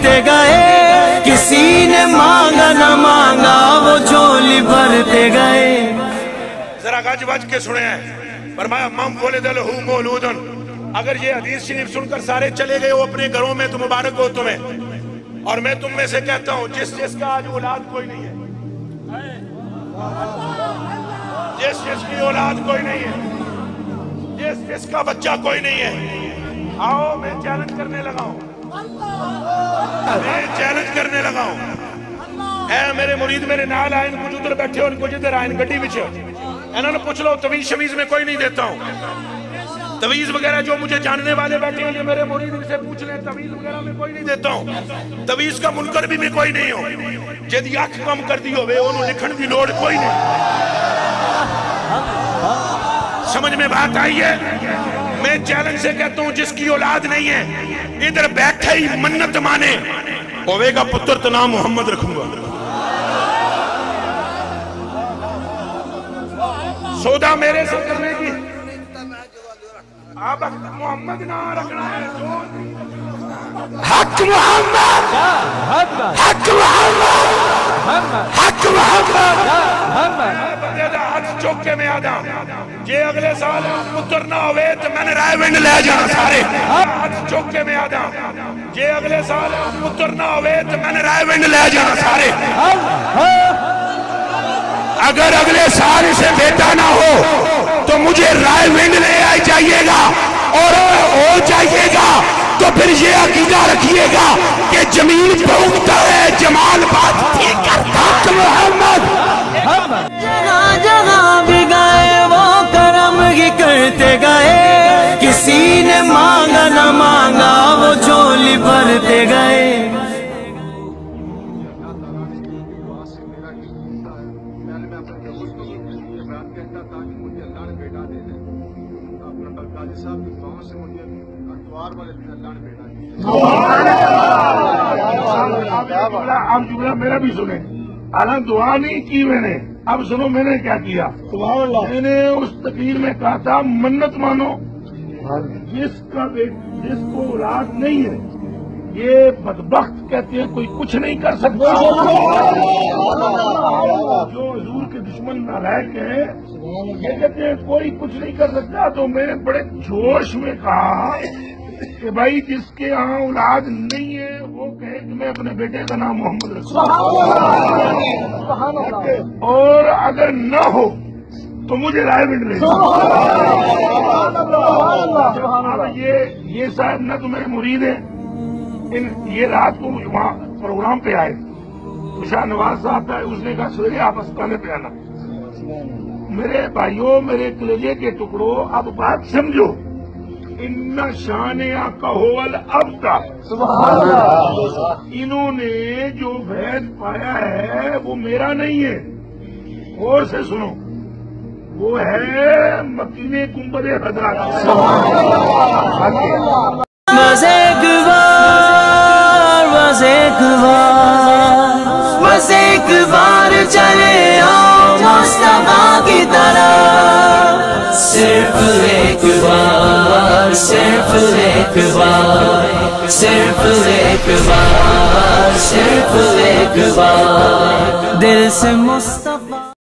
کرتے گئے، کسی نے مانگا نہ مانگا وہ جھولی بھرتے گئے۔ ذرا گج بج کے سنے ہیں، فرمایا من ولد لہ مولود، اگر یہ حدیث شریف سن کر سارے چلے گئے ہو اپنے گھروں میں تو مبارک ہو تمہیں، اور میں تم میں سے کہتا ہوں جس کا آج اولاد کوئی نہیں ہے، جس کی اولاد کوئی نہیں ہے، جس کا بچہ کوئی نہیں ہے، آؤ میں چیلنج کرنے لگا ہوں، میں چیلنج کرنے لگا ہوں۔ اے میرے مرید میرے نال آئین، کچھ ادھر بیٹھے ہو ان کو جدھر آئین گڈی بچھے انہوں نے پوچھ لو، تویز شمیز میں کوئی نہیں دیتا ہوں، تویز وغیرہ جو مجھے جاننے والے بیٹھے ہیں میرے مرید ان سے پوچھ لیں، تویز وغیرہ میں کوئی نہیں دیتا ہوں، تویز کا منکر بھی میں کوئی نہیں ہوں، جدی آنکھ کم کر دی ہوئے انہوں لکھن دی لوڑ کوئی نہیں۔ سمجھ میں بات آئی ہے؟ میں چیلنج سے کہتا ہوں جس کی اولاد نہیں ہے ادھر بیٹھے ہی منت مانے، ہوئے گا پتر تو نام محمد رکھوں گا، سودا میرے سے کرنے کی، آپ محمد نہ رکھنا ہے، حق محمد، حق محمد، حق محمد، ہاتھ چوکے میں آدھا جے اگلے سال پتر نہ ہوئے تو میں نے رائے ونڈ لے جانا سارے، ہاتھ چوکے میں آدھا جے اگلے سال پتر نہ ہوئے تو میں نے رائے ونڈ لے جانا سارے، اگر اگلے سال اسے بیٹا نہ ہو تو مجھے رائے ونڈ لے آئی جائیے گا، اور ہو جائیے گا تو پھر یہ عقیدہ رکھیے گا کہ جمیل بھونگتا ہے جمال بات ٹھیک کرتا ہے محمد۔ جگہ جگہ بھی گئے وہ کرم ہی کرتے گئے، کسی نے مانگا نہ مانگا وہ جھولی بھرتے گئے۔ اب جملہ میرا بھی سنیں، حالانکہ دعا نہیں کی میں نے، اب سنو میں نے کیا کیا، میں نے اس تقریر میں کہا تھا منت مانو، جس کو اولاد نہیں ہے یہ بدبخت کہتے ہیں کوئی کچھ نہیں کر سکتا، جو حضور کے دشمن نالائق ہیں یہ کہتے ہیں کوئی کچھ نہیں کر سکتا، تو میں نے بڑے جوش میں کہا کہ بھائی جس کے یہاں اولاد نہیں ہے وہ کہے کہ میں اپنے بیٹے کا نام محمد رکھوں، اور اگر نہ ہو تو مجھے رائے ونڈ لے، یہ صاحب نہ تو میرے مرید ہیں، یہ رات کو وہاں پروگرام پہ آئے تو شاہ نواز صاحب کا اس نے کہا سویرے آپ اسپتال پہ آنا۔ میرے بھائیوں میرے کلیجے کے ٹکڑوں اب بات سمجھو، ان شان کہول اب کا انہوں نے جو فیض پایا ہے وہ میرا نہیں ہے، اور سے سنو وہ ہے مکین گنبد خضرا کا۔ بس ایک بار چلے آؤ مصطفیٰ کی طرح، صرف ایک بار، صرف ایک بار، صرف ایک بار، صرف ایک بار، دل سے مصطفیٰ